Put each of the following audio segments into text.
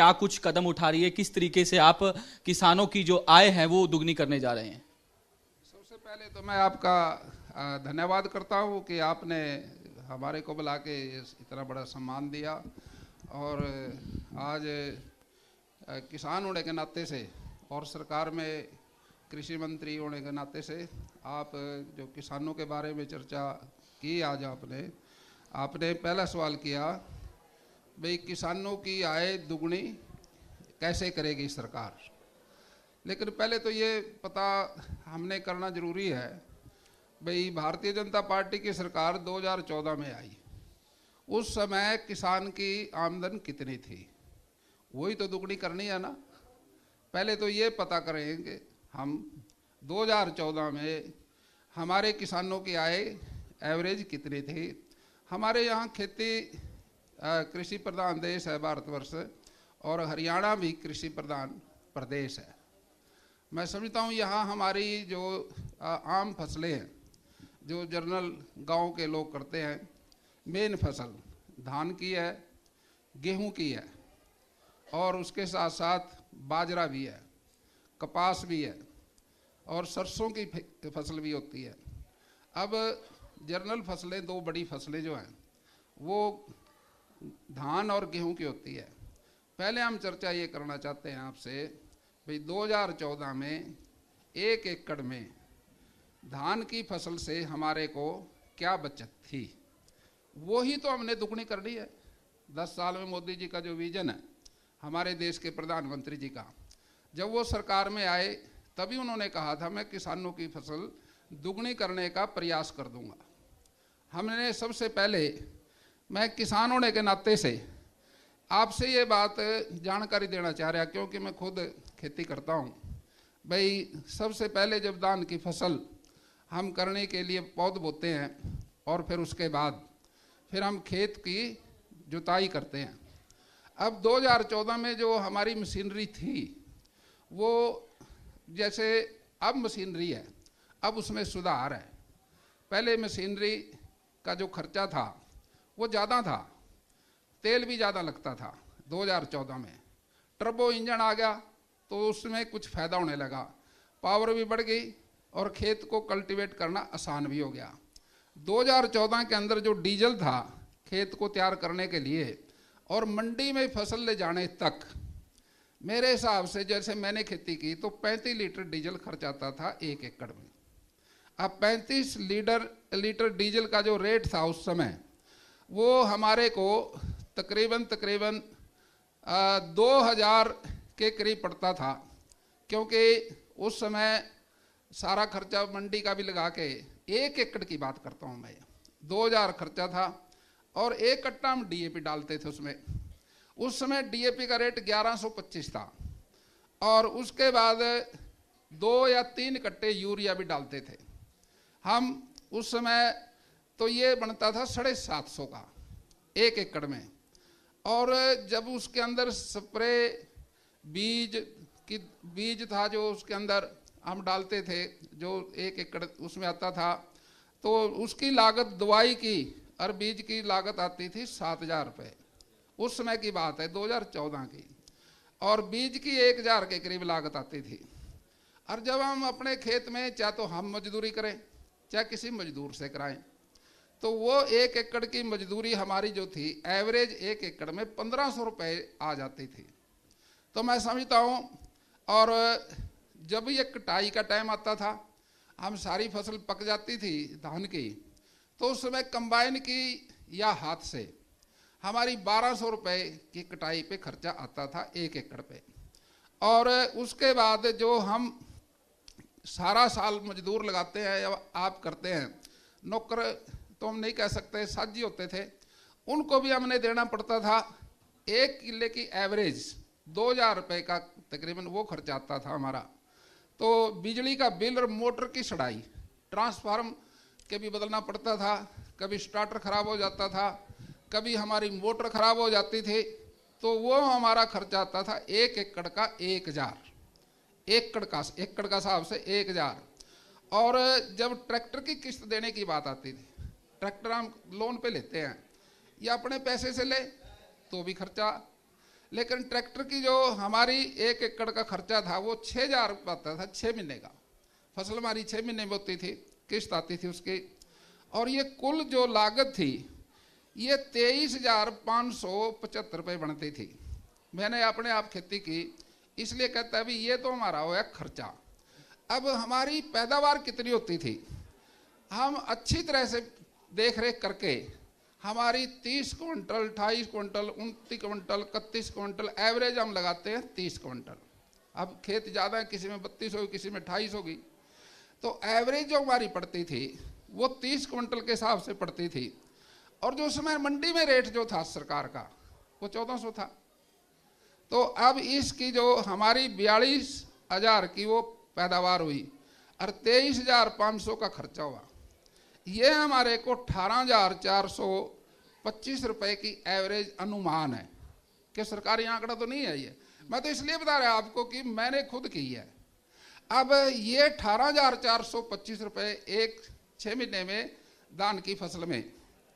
क्या कुछ कदम उठा रही है, किस तरीके से आप किसानों की जो आय है वो दुगनी करने जा रहे हैं? सबसे पहले तो मैं आपका धन्यवाद करता हूँ कि आपने हमारे को बुला के इतना बड़ा सम्मान दिया। और आज किसान होने के नाते से और सरकार में कृषि मंत्री होने के नाते से आप जो किसानों के बारे में चर्चा की आज आपने पहला सवाल किया भाई किसानों की आय दुगनी कैसे करेगी सरकार। लेकिन पहले तो ये पता हमने करना जरूरी है भाई भारतीय जनता पार्टी की सरकार 2014 में आई, उस समय किसान की आमदन कितनी थी, वही तो दुगनी करनी है ना। पहले तो ये पता करेंगे हम 2014 में हमारे किसानों की आय एवरेज कितनी थी। हमारे यहाँ खेती कृषि प्रधान देश है भारतवर्ष, और हरियाणा भी कृषि प्रधान प्रदेश है। मैं समझता हूँ यहाँ हमारी जो आम फसलें हैं जो जनरल गांव के लोग करते हैं, मेन फसल धान की है, गेहूं की है, और उसके साथ साथ बाजरा भी है, कपास भी है, और सरसों की फसल भी होती है। अब जनरल फसलें, दो बड़ी फसलें जो हैं वो धान और गेहूं की होती है। पहले हम चर्चा ये करना चाहते हैं आपसे भाई 2014 में 1 एकड़ में धान की फसल से हमारे को क्या बचत थी, वही तो हमने दुगनी करनी है। 10 साल में मोदी जी का जो विजन है हमारे देश के प्रधानमंत्री जी का, जब वो सरकार में आए तभी उन्होंने कहा था मैं किसानों की फसल दुगनी करने का प्रयास कर दूंगा। हमने सबसे पहले, मैं किसान होने के नाते से आपसे ये बात जानकारी देना चाह रहा क्योंकि मैं खुद खेती करता हूँ भाई। सबसे पहले जब धान की फसल हम करने के लिए पौध बोते हैं और फिर उसके बाद फिर हम खेत की जुताई करते हैं। अब 2014 में जो हमारी मशीनरी थी वो जैसे अब मशीनरी है, अब उसमें सुधार है। पहले मशीनरी का जो खर्चा था वो ज़्यादा था, तेल भी ज़्यादा लगता था। 2014 में टर्बो इंजन आ गया तो उसमें कुछ फ़ायदा होने लगा, पावर भी बढ़ गई और खेत को कल्टीवेट करना आसान भी हो गया। 2014 के अंदर जो डीजल था खेत को तैयार करने के लिए और मंडी में फसल ले जाने तक, मेरे हिसाब से जैसे मैंने खेती की तो 35 लीटर डीजल खर्च आता था 1 एकड़ में। अब 35 लीटर डीजल का जो रेट था उस समय वो हमारे को तकरीबन 2000 के करीब पड़ता था, क्योंकि उस समय सारा खर्चा मंडी का भी लगा के 1 एकड़ की बात करता हूँ मैं, 2000 खर्चा था। और 1 कट्टा हम डीएपी डालते थे उसमें। उस समय डीएपी का रेट 1125 था, और उसके बाद 2 या 3 कट्टे यूरिया भी डालते थे हम। उस समय तो ये बनता था 750 का 1 एकड़ में। और जब उसके अंदर स्प्रे बीज था जो उसके अंदर हम डालते थे, जो 1 एकड़ उसमें आता था, तो उसकी लागत दवाई की और बीज की लागत आती थी 7000 रुपये। उस समय की बात है 2014 की। और बीज की 1000 के करीब लागत आती थी। और जब हम अपने खेत में चाहे तो हम मजदूरी करें चाहे किसी मजदूर से कराएं, तो वो 1 एकड़ की मजदूरी हमारी जो थी एवरेज 1 एकड़ में 1500 रुपये आ जाती थी। तो मैं समझता हूँ, और जब ये कटाई का टाइम आता था, हम सारी फसल पक जाती थी धान की, तो उस समय कंबाइन की या हाथ से हमारी 1200 रुपये की कटाई पे खर्चा आता था 1 एकड़ पे। और उसके बाद जो हम सारा साल मजदूर लगाते हैं या आप करते हैं, नौकर तो हम नहीं कह सकते, साझी होते थे, उनको भी हमने देना पड़ता था। 1 किले की एवरेज 2000 रुपये का तकरीबन वो खर्चा आता था हमारा। तो बिजली का बिल और मोटर की सड़ाई, ट्रांसफार्म के भी बदलना पड़ता था, कभी स्टार्टर खराब हो जाता था, कभी हमारी मोटर खराब हो जाती थी, तो वो हमारा खर्चा आता था 1 एकड़ का 1000, एकड़ का हिसाब से 1000। और जब ट्रैक्टर की किस्त देने की बात आती थी, ट्रैक्टर हम लोन पे लेते हैं या अपने पैसे से ले तो भी खर्चा, लेकिन ट्रैक्टर की जो हमारी 1 एकड़ का खर्चा था वो 6,000 आता था 6 महीने का। फसल हमारी 6 महीने में होती थी, किस्त आती थी उसकी, और ये कुल जो लागत थी ये 23,575 रुपये बनती थी। मैंने अपने आप खेती की, इसलिए कहता है भी ये तो हमारा होया खर्चा। अब हमारी पैदावार कितनी होती थी, हम अच्छी तरह से देख रेख करके हमारी 30 quintal, 28 quintal, 29 quintal, 31 quintal, average हम लगाते हैं 30 क्विंटल। अब खेत ज़्यादा है, किसी में 32 होगी, किसी में 28 होगी, तो एवरेज जो हमारी पड़ती थी वो 30 क्विंटल के हिसाब से पड़ती थी। और जो समय मंडी में रेट जो था सरकार का वो 1400 था। तो अब इसकी जो हमारी 42,000 की वो पैदावार हुई और 23,500 का खर्चा हुआ। ये हमारे को 18,425 रुपए की एवरेज अनुमान है कि सरकारी आंकड़ा तो नहीं है ये, मैं तो इसलिए बता रहा आपको कि मैंने खुद की है। अब ये 18,425 रुपए एक 6 महीने में धान की फसल में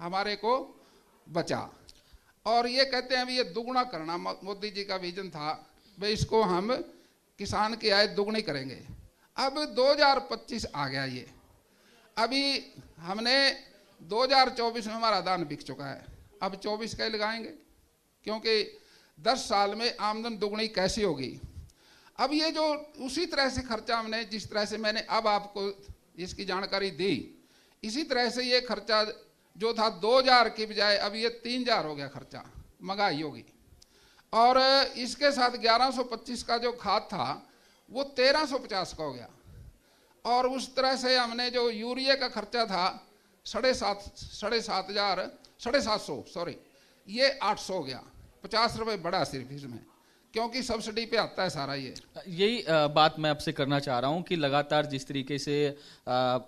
हमारे को बचा। और ये कहते हैं अभी ये दुगुना करना, मोदी जी का विजन था भाई इसको हम किसान की आय दुगनी करेंगे। अब 2025 आ गया, ये अभी हमने 2024 में हमारा धान बिक चुका है, अब 24 का ही लगाएंगे, क्योंकि 10 साल में आमदन दुगनी कैसी होगी। अब ये जो उसी तरह से खर्चा हमने, जिस तरह से मैंने अब आपको इसकी जानकारी दी, इसी तरह से ये खर्चा जो था 2,000 की बजाय अब ये 3,000 हो गया खर्चा, महंगाई होगी। और इसके साथ 1125 का जो खाद था वो 1350 का हो गया। और उस तरह से हमने जो यूरिया का खर्चा था 750 सॉरी, ये 800 हो गया, 50 रुपये बढ़ा सिर्फ इसमें, क्योंकि सब्सिडी पे आता है सारा। यही बात मैं आपसे करना चाह रहा हूं कि लगातार जिस तरीके से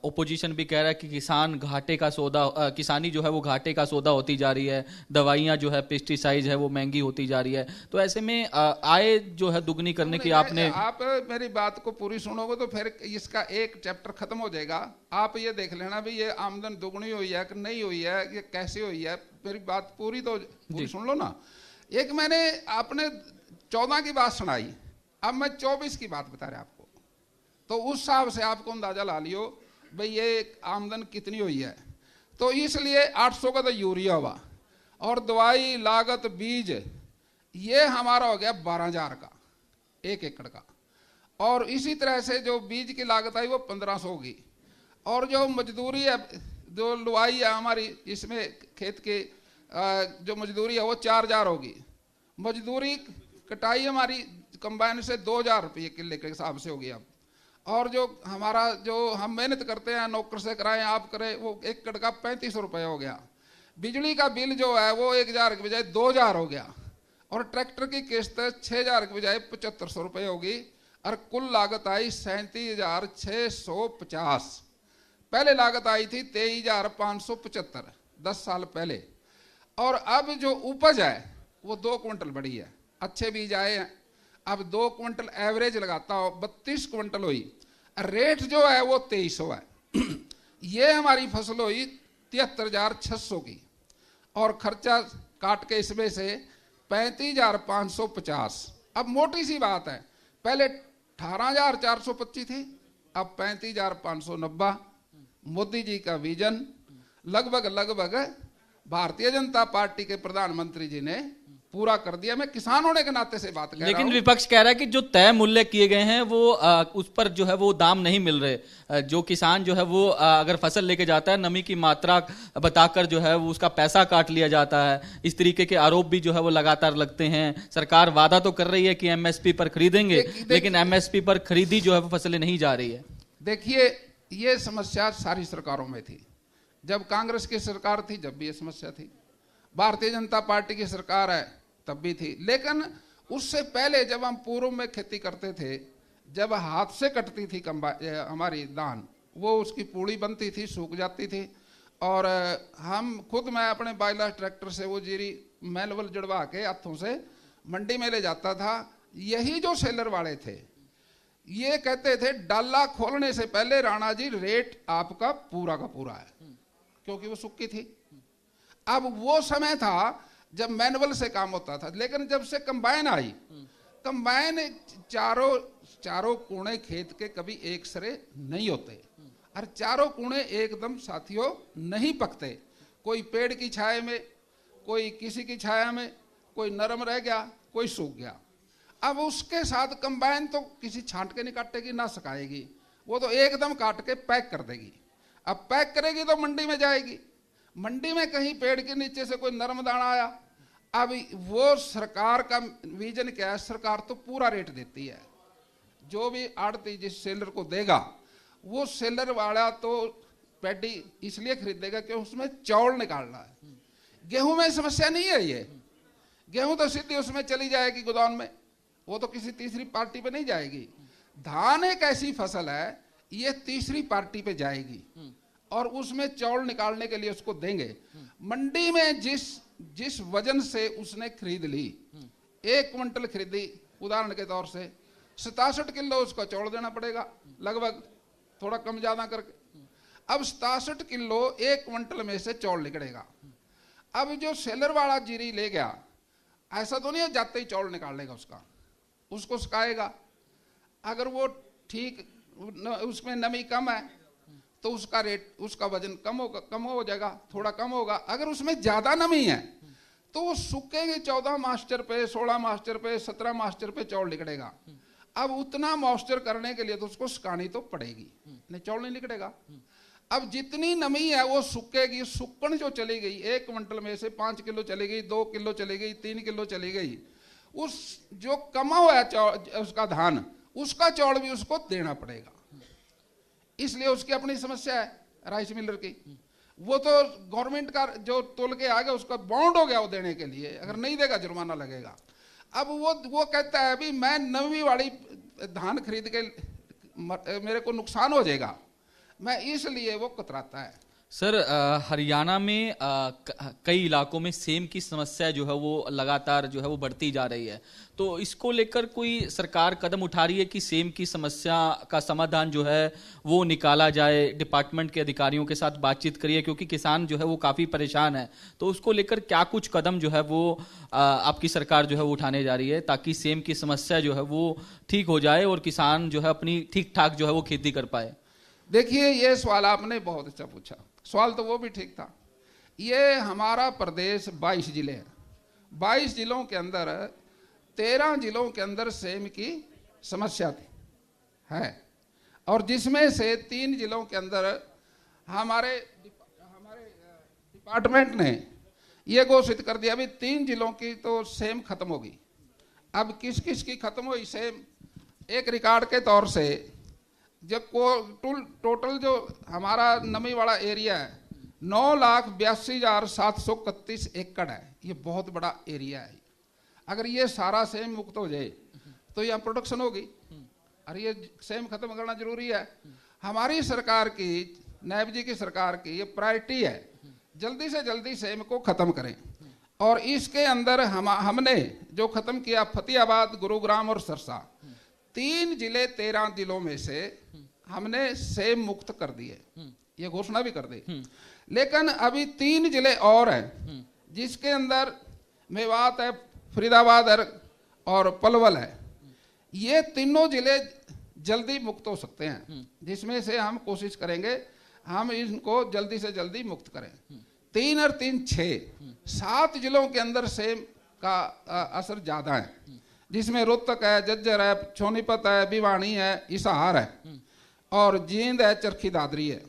ओपोजिशन भी कह रहा है कि किसान घाटे का सौदा, किसानी जो है वो घाटे का सौदा होती जा रही है, दवाइयां जो है, पेस्टिसाइड है वो महंगी होती जा रही है, तो ऐसे में आय जो है दुगनी करने की आपने, आप मेरी बात को पूरी सुनोगे तो फिर इसका एक चैप्टर खत्म हो जाएगा। आप ये देख लेना भी ये आमदन दुगनी हुई है कि नहीं हुई है, ये कैसे हुई है, मेरी बात पूरी तो पूरी सुन लो ना। एक मैंने आपने 14 की बात सुनाई, अब मैं 24 की बात बता रहा आपको, तो उस हिसाब से आपको अंदाजा ला लियो भाई ये आमदन कितनी हुई है। तो इसलिए 800 का तो यूरिया हुआ, और दवाई लागत बीज ये हमारा हो गया 12,000 का 1 एकड़ का। और इसी तरह से जो बीज की लागत आई वो 1500 होगी। और जो मजदूरी है, जो लुआई है हमारी इसमें खेत के जो मजदूरी है वो 4,000 होगी। मजदूरी कटाई हमारी कंबाइन से 2,000 रुपये किले के हिसाब से होगी अब। और जो हमारा जो हम मेहनत करते हैं, नौकर से कराएं आप करें, वो 1 एकड़ का 3500 रुपये हो गया। बिजली का बिल जो है वो 1,000 की बजाय 2,000 हो गया। और ट्रैक्टर की किस्त 6,000 की बजाय 7,500 रुपये होगी। और कुल लागत आई 37,650। पहले लागत आई थी 23,575 10 साल पहले। और अब जो उपज है वो 2 क्विंटल बढ़ी है, अच्छे बीज आए हैं। अब 2 क्विंटल एवरेज लगाता हो 32 क्विंटल हुई, रेट जो है वो 2300 है। ये हमारी फसल हुई 73,600 की, और खर्चा काट के इसमें से 35,550। अब मोटी सी बात है, पहले 18,425 थी, अब 35,590। मोदी जी का विजन लगभग भारतीय जनता पार्टी के प्रधानमंत्री जी ने पूरा कर दिया। मैं किसान होने के नाते से बात कर रहा हूं। लेकिन विपक्ष कह रहा है कि जो तय मूल्य किए गए हैं वो उस पर जो है वो दाम नहीं मिल रहे। जो किसान जो है वो अगर फसल लेके जाता है, नमी की मात्रा बताकर जो है वो उसका पैसा काट लिया जाता है। इस तरीके के आरोप भी जो है वो लगातार लगते हैं। सरकार वादा तो कर रही है कि एमएसपी पर खरीदेंगे, लेकिन एमएसपी पर खरीदी जो है वो फसलें नहीं जा रही है। देखिए, ये समस्या सारी सरकारों में थी। जब कांग्रेस की सरकार थी जब भी ये समस्या थी, भारतीय जनता पार्टी की सरकार है तब भी थी। लेकिन उससे पहले जब हम पूर्व में खेती करते थे, जब हाथ से कटती थी हमारी धान, वो उसकी पूड़ी बनती थी, सूख जाती थी। और हम खुद, मैं अपने बाइलास ट्रैक्टर से वो जीरी मैनुअल जड़वा के हाथों से मंडी में ले जाता था। यही जो सेलर वाले थे ये कहते थे डाला खोलने से पहले राणा जी रेट आपका पूरा का पूरा है, क्योंकि वो सूखी थी। अब वो समय था जब मैनुअल से काम होता था। लेकिन जब से कंबाइन आई, कंबाइन चारों कूणे खेत के कभी एक सरे नहीं होते, और चारों कूणे एकदम साथियों नहीं पकते। कोई पेड़ की छाया में, कोई किसी की छाया में, कोई नरम रह गया, कोई सूख गया। अब उसके साथ कंबाइन तो किसी छांट के नहीं काटेगी, ना सकाएगी, वो तो एकदम काट के पैक कर देगी। अब पैक करेगी तो मंडी में जाएगी, मंडी में कहीं पेड़ के नीचे से कोई नरम दाना आया, अब वो सरकार का विजन क्या है, सरकार तो पूरा रेट देती है। जो भी आड़ती जिस सेलर को देगा, वो सेलर वाला तो पैडी इसलिए खरीदेगा कि उसमें चावल निकालना है। गेहूं में समस्या नहीं है, ये गेहूं तो सीधी उसमें चली जाएगी गोदाम में, वो तो किसी तीसरी पार्टी पे नहीं जाएगी। धान एक ऐसी फसल है, ये तीसरी पार्टी पे जाएगी और उसमें चावल निकालने के लिए उसको देंगे। मंडी में जिस वजन से उसने खरीद ली, 1 क्विंटल खरीदी उदाहरण के तौर से, 67 किलो उसको चावल देना पड़ेगा, लगभग थोड़ा कम ज्यादा करके। अब 67 किलो 1 क्विंटल में से चावल निकलेगा। अब जो सेलर वाला जीरी ले गया, ऐसा तो नहीं है जाते ही चावल निकाल लेगा उसको सुखाएगा। अगर वो ठीक उसमें नमी कम है तो उसका रेट, उसका वजन कम हो जाएगा, थोड़ा कम होगा। अगर उसमें ज्यादा नमी है तो वो सूखेंगे 14 मास्टर पे, 16 मास्टर पे, 17 मास्टर पे चावल निकलेगा। अब उतना मॉइस्चर करने के लिए तो उसको सुखानी तो पड़ेगी, नहीं चावल नहीं निकलेगा। अब जितनी नमी है वो सूखेगी, सूखन जो चली गई 1 क्विंटल में से 5 किलो चली गई, 2 किलो चली गई, 3 किलो चली गई, उस जो कमा हुआ है उसका धान, उसका चावल भी उसको देना पड़ेगा। इसलिए उसकी अपनी समस्या है राइस मिलर की। वो तो गवर्नमेंट का जो तोल के आ गया उसका बॉन्ड हो गया वो देने के लिए, अगर नहीं देगा जुर्माना लगेगा। अब वो कहता है अभी मैं नवी वाली धान खरीद के मेरे को नुकसान हो जाएगा, मैं इसलिए वो कतराता है। सर, हरियाणा में कई इलाकों में सेम की समस्या जो है वो लगातार जो है वो बढ़ती जा रही है, तो इसको लेकर कोई सरकार कदम उठा रही है कि सेम की समस्या का समाधान जो है वो निकाला जाए, डिपार्टमेंट के अधिकारियों के साथ बातचीत करिए, क्योंकि किसान जो है वो काफ़ी परेशान है। तो उसको लेकर क्या कुछ कदम जो है वो आपकी सरकार जो है वो उठाने जा रही है ताकि सेम की समस्या जो है वो ठीक हो जाए और किसान जो है अपनी ठीक ठाक जो है वो खेती कर पाए? देखिए, ये सवाल आपने बहुत अच्छा पूछा, सवाल तो वो भी ठीक था। ये हमारा प्रदेश 22 जिले हैं, 22 जिलों के अंदर 13 जिलों के अंदर सेम की समस्या थी है, और जिसमें से 3 जिलों के अंदर हमारे डिपार्टमेंट ने ये घोषित कर दिया अभी 3 जिलों की तो सेम खत्म होगी। अब किस किस की खत्म हुई सेम, एक रिकॉर्ड के तौर से जब टोटल जो हमारा नमी वाला एरिया है 9,82,731 एकड़ है, ये बहुत बड़ा एरिया है। अगर ये सारा सेम मुक्त हो जाए तो यहाँ प्रोडक्शन होगी, और ये सेम खत्म करना जरूरी है। हमारी सरकार की, नायब जी की सरकार की ये प्रायोरिटी है, जल्दी से जल्दी सेम को खत्म करें। और इसके अंदर हमने जो खत्म किया फतेहाबाद, गुरुग्राम और सरसा, 3 जिले 13 जिलों में से हमने सेम मुक्त कर दिए, ये घोषणा भी कर दी। लेकिन अभी 3 जिले और हैं जिसके अंदर मेवात है, फरीदाबाद है और पलवल है। ये तीनों जिले जल्दी मुक्त हो सकते हैं, जिसमें से हम कोशिश करेंगे हम इनको जल्दी से जल्दी मुक्त करें। 3 और 3 6 7 जिलों के अंदर सेम का असर ज्यादा है, जिसमें रोहतक है, झज्जर है, सोनीपत है, भिवानी है, हिसार है और जींद है, चरखी दादरी है।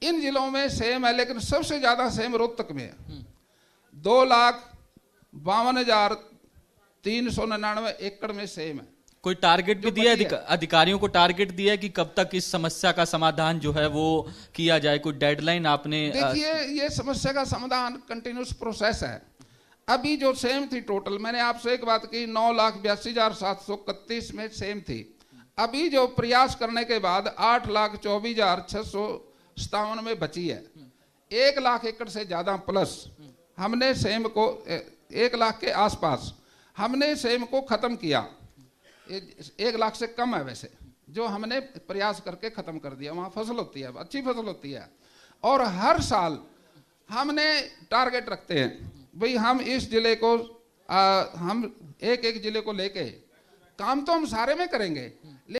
इन जिलों में सेम है, लेकिन सबसे ज्यादा सेम रोहतक में है। 2,52,399 एकड़ में सेम है। कोई टारगेट भी दिया है अधिकारियों को, टारगेट दिया है कि कब तक इस समस्या का समाधान जो है वो किया जाए? कोई डेडलाइन आपने? देखिए, ये समस्या का समाधान कंटिन्यूस प्रोसेस है। अभी जो सेम थी टोटल, मैंने आपसे एक बात की 9,82,731 में सेम थी। अभी जो प्रयास करने के बाद 8,24,657 में बची है। 1 लाख एकड़ से ज्यादा प्लस हमने सेम को 1 लाख के आसपास हमने सेम को खत्म किया। 1 लाख से कम है वैसे, जो हमने प्रयास करके खत्म कर दिया। वहां फसल होती है, अच्छी फसल होती है, और हर साल हमने टारगेट रखते हैं भाई हम इस जिले को हम एक एक जिले को लेके काम तो हम सारे में करेंगे,